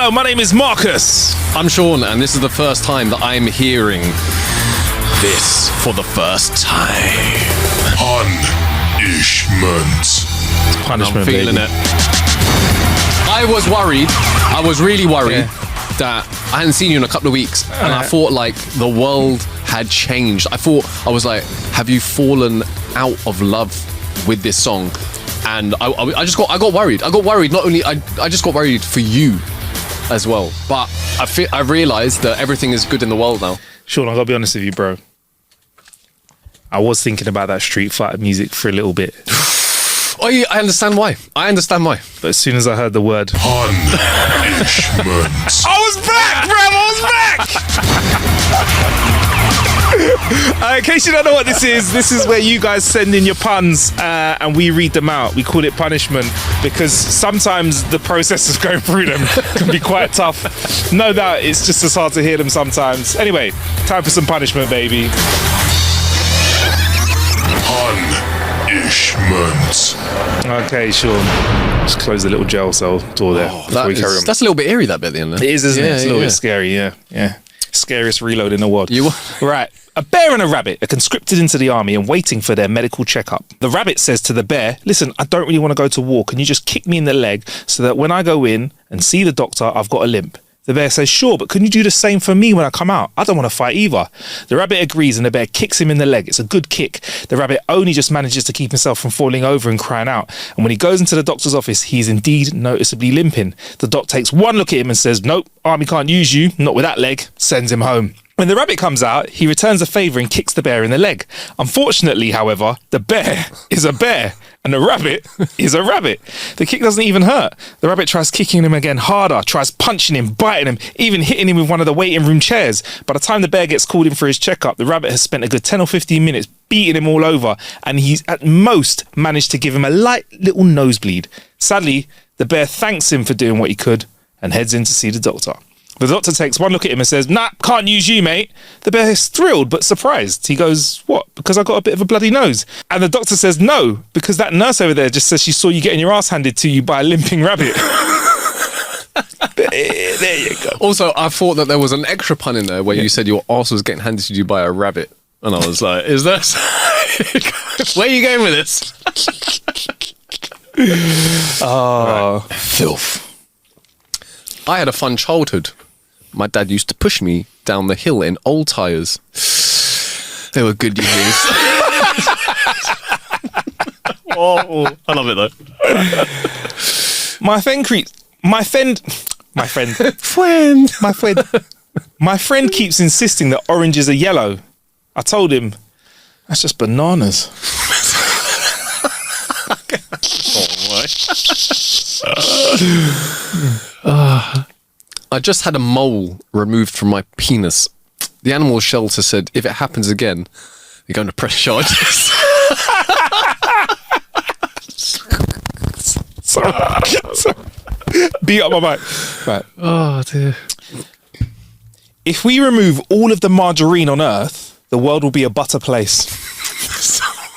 Hello, my name is Marcus. I'm Sean, and this is the first time that I'm hearing this for the first time. Punishment, I'm feeling baby. it. I was worried. I was really worried that I hadn't seen you in a couple of weeks, and I thought like the world had changed. I was like, have you fallen out of love with this song? And I got worried. I got worried. Not only I just got worried for you as well. But I realised that everything is good in the world now. Sean, I gotta be honest with you, bro. I was thinking about that Street Fighter music for a little bit. Oh, yeah, I understand why. But as soon as I heard the word punishment, I was back, bruv! I was back! In case you don't know what this is where you guys send in your puns and we read them out. We call it punishment because sometimes the process of going through them can be quite tough. No doubt, it's just as hard to hear them sometimes. Anyway, time for some punishment, baby. punishment. Okay, Sean. Just close the little jail cell door there before we carry on. That's a little bit eerie, that bit at the end. It is, isn't it? It's a little bit scary, yeah. Scariest reload in the world. Right. A bear and a rabbit are conscripted into the army and waiting for their medical checkup. The rabbit says to the bear, listen, I don't really want to go to war. Can you just kick me in the leg so that when I go in and see the doctor, I've got a limp? The bear says, sure, but can you do the same for me when I come out? I don't want to fight either. The rabbit agrees and the bear kicks him in the leg. It's a good kick. The rabbit only just manages to keep himself from falling over and crying out. And when he goes into the doctor's office, he's indeed noticeably limping. The doc takes one look at him and says, nope, army can't use you, not with that leg, sends him home. When the rabbit comes out, he returns a favour and kicks the bear in the leg. Unfortunately, however, the bear is a bear and the rabbit is a rabbit. The kick doesn't even hurt. The rabbit tries kicking him again harder, tries punching him, biting him, even hitting him with one of the waiting room chairs. By the time the bear gets called in for his checkup, the rabbit has spent a good 10 or 15 minutes beating him all over, and he's at most managed to give him a light little nosebleed. Sadly, the bear thanks him for doing what he could and heads in to see the doctor. The doctor takes one look at him and says, nah, can't use you, mate. The bear is thrilled but surprised. He goes, what? Because I got a bit of a bloody nose. And the doctor says, no, because that nurse over there just says she saw you getting your ass handed to you by a limping rabbit. There you go. Also, I thought that there was an extra pun in there where you said your arse was getting handed to you by a rabbit. And I was like, is that... Where are you going with this? Oh, right. Filth. I had a fun childhood. My dad used to push me down the hill in old tyres. They were good years. Oh, I love it though. My friend keeps insisting that oranges are yellow. I told him, that's just bananas. I just had a mole removed from my penis. The animal shelter said if it happens again, they're going to press charges. Sorry. Beat up my mic. Right. Oh dear. If we remove all of the margarine on Earth, the world will be a butter place.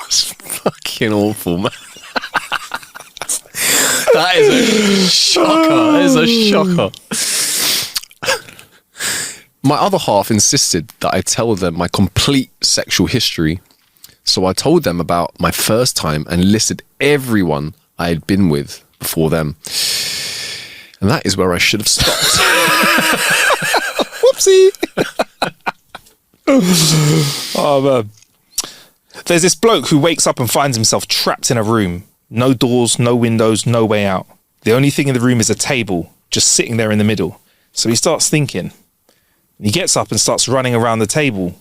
That's fucking awful, man. That is a shocker. That is a shocker. My other half insisted that I tell them my complete sexual history. So I told them about my first time and listed everyone I had been with before them. And that is where I should have stopped. Whoopsie. Oh, man. There's this bloke who wakes up and finds himself trapped in a room. No doors, no windows, no way out. The only thing in the room is a table, just sitting there in the middle. So he starts thinking. He gets up and starts running around the table.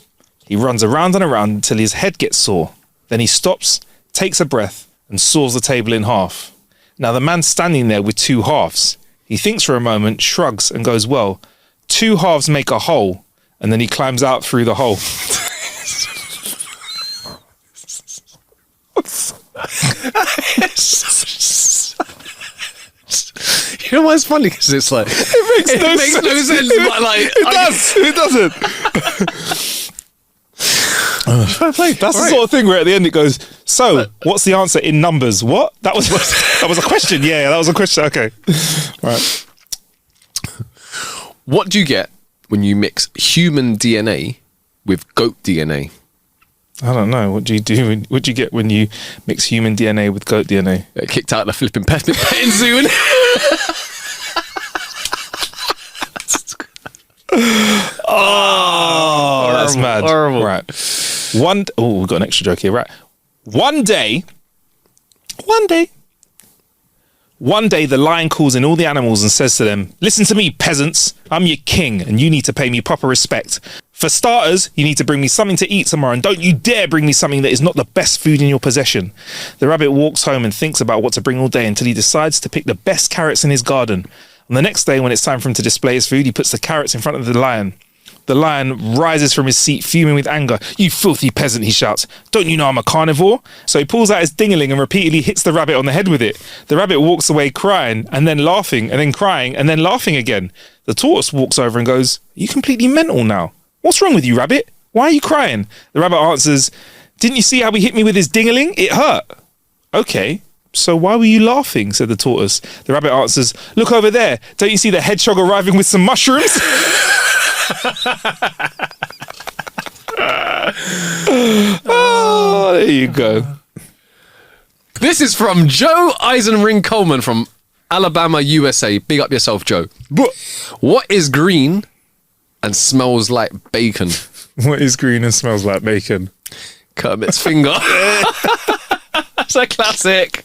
He runs around and around until his head gets sore. Then he stops, takes a breath, and saws the table in half. Now the man's standing there with two halves. He thinks for a moment, shrugs, and goes, well, two halves make a whole, and then he climbs out through the hole. You know why it's funny? Because it's like it makes no sense. But like It doesn't. That's the sort of thing where at the end it goes, so what's the answer in numbers? What? That was a question. Yeah, that was a question. Okay. Right. What do you get when you mix human DNA with goat DNA? I don't know. What do you do? What do you get when you mix human DNA with goat DNA? Kicked out of the flipping petting zoo. Oh, that's mad. Horrible. Right. We've got an extra joke here. Right. One day, the lion calls in all the animals and says to them, listen to me, peasants. I'm your king, and you need to pay me proper respect. For starters, you need to bring me something to eat tomorrow, and don't you dare bring me something that is not the best food in your possession. The rabbit walks home and thinks about what to bring all day until he decides to pick the best carrots in his garden. On the next day, when it's time for him to display his food, he puts the carrots in front of the lion. The lion rises from his seat, fuming with anger. You filthy peasant, he shouts. Don't you know I'm a carnivore? So he pulls out his dingaling and repeatedly hits the rabbit on the head with it. The rabbit walks away crying, and then laughing, and then crying, and then laughing again. The tortoise walks over and goes, are you completely mental now? What's wrong with you, rabbit? Why are you crying? The rabbit answers, didn't you see how he hit me with his dingaling? It hurt. Okay. So why were you laughing? Said the tortoise. The rabbit answers, look over there. Don't you see the hedgehog arriving with some mushrooms? Oh, there you go. This is from Joe Eisenring Coleman from Alabama, USA. Big up yourself, Joe. What is green and smells like bacon? What is green and smells like bacon? Kermit's finger. That's a classic.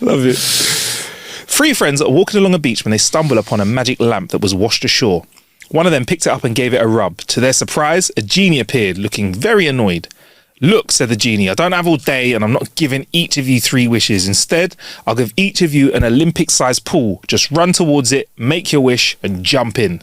Love it. Three friends are walking along a beach when they stumble upon a magic lamp that was washed ashore. One of them picked it up and gave it a rub. To their surprise, a genie appeared, looking very annoyed. Look, said the genie, I don't have all day and I'm not giving each of you 3 wishes. Instead, I'll give each of you an Olympic-sized pool. Just run towards it, make your wish and jump in.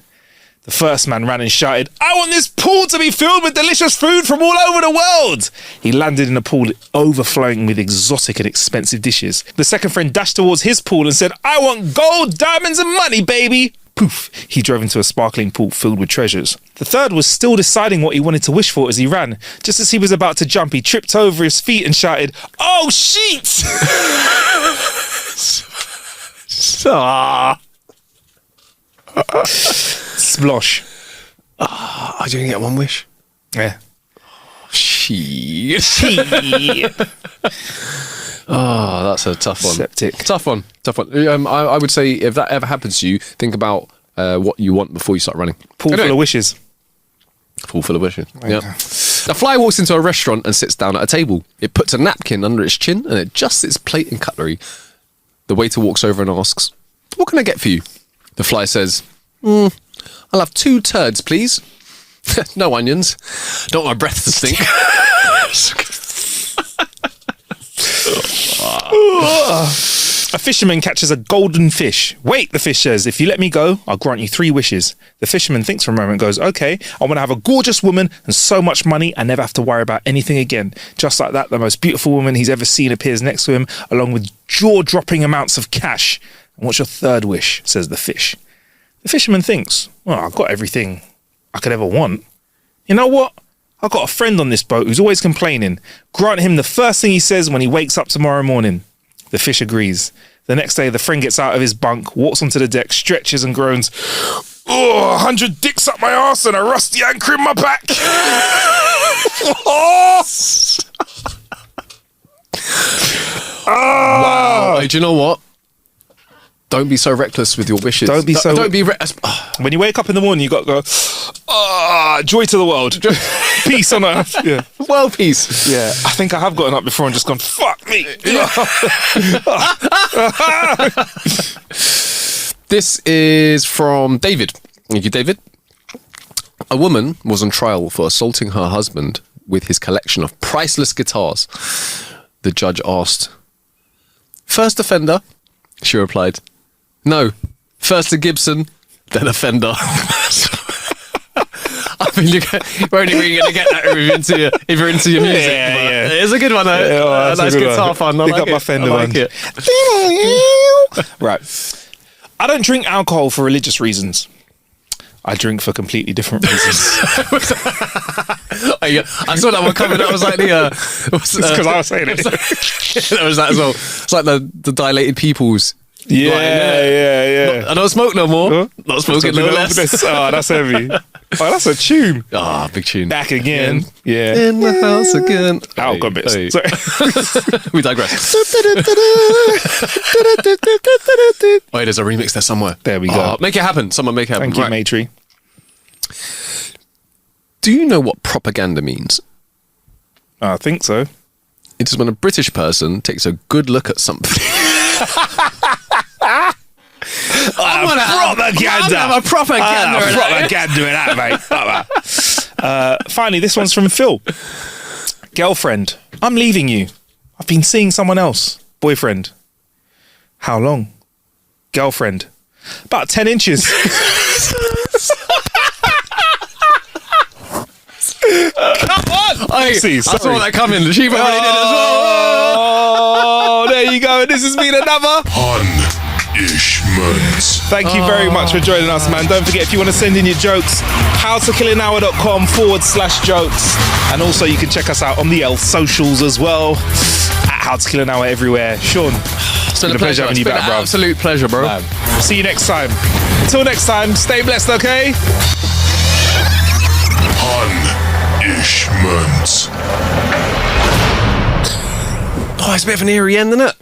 The first man ran and shouted, I want this pool to be filled with delicious food from all over the world. He landed in a pool overflowing with exotic and expensive dishes. The second friend dashed towards his pool and said, I want gold, diamonds and money, baby. Poof, he drove into a sparkling pool filled with treasures. The third was still deciding what he wanted to wish for as he ran. Just as he was about to jump, he tripped over his feet and shouted, oh, shit! Splosh. I didn't get one wish. Yeah. Shit. Oh, that's a tough one. Septic. Tough one. I would say if that ever happens to you, think about what you want before you start running. Pool full of wishes. Pool full of wishes. Yeah. A fly walks into a restaurant and sits down at a table. It puts a napkin under its chin and adjusts its plate and cutlery. The waiter walks over and asks, what can I get for you? The fly says, I'll have 2 turds, please. No onions. Don't want my breath to stink. A fisherman catches a golden fish. Wait, the fish says, if you let me go, I'll grant you 3 wishes. The fisherman thinks for a moment and goes, okay, I want to have a gorgeous woman and so much money I never have to worry about anything again. Just like that, the most beautiful woman he's ever seen appears next to him, along with jaw-dropping amounts of cash. And what's your 3rd wish? Says the fish. The fisherman thinks, well, I've got everything I could ever want. You know what? I've got a friend on this boat who's always complaining. Grant him the first thing he says when he wakes up tomorrow morning. The fish agrees. The next day, the friend gets out of his bunk, walks onto the deck, stretches and groans. Oh, 100 dicks up my arse and a rusty anchor in my back. Wow. Hey, do you know what? Don't be so reckless with your wishes. Don't be When you wake up in the morning, you got to go, joy to the world. Peace on earth. Yeah. World peace. Yeah. I think I have gotten up before and just gone, fuck me. This is from David. Thank you, David. A woman was on trial for assaulting her husband with his collection of priceless guitars. The judge asked, first offender? She replied, no, first a Gibson, then a Fender. I mean, you're only really going to get that if you're into your music. Yeah. It's a good one, though. Yeah, nice guitar fun. I like my Fender one. it. Right. I don't drink alcohol for religious reasons. I drink for completely different reasons. I saw that one coming. That was like it's because I was saying it. That was that as well. It's like the dilated pupils. Yeah. I don't smoke no more. Huh? Not smoking no less. Oh, that's heavy. Oh, that's a tune. Ah, big tune. Back again. Yeah. In the house again. Oh, got a bit. Hey. Sorry. We digress. Wait, there's a remix there somewhere. There we go. Make it happen. Someone make it happen. Thank you, Right. Matry. Do you know what propaganda means? I think so. It is when a British person takes a good look at something. Propaganda. I'm a propaganda. Propaganda in that, mate. Finally, this one's from Phil. Girlfriend, I'm leaving you. I've been seeing someone else. Boyfriend, how long? Girlfriend, about 10 inches. Come on! I saw that coming. She probably did as well. Oh, there you go. This has been another Punishment. Thank you very much for joining us, man. Don't forget, if you want to send in your jokes, howtokillanhour.com/jokes. And also, you can check us out on the L socials as well, at How to Kill an Hour everywhere. Sean, It's been a pleasure having you It's been back, an bro. absolute pleasure, bro. Man. See you next time. Until next time, stay blessed, okay? Punishment. Oh, it's a bit of an eerie end, isn't it?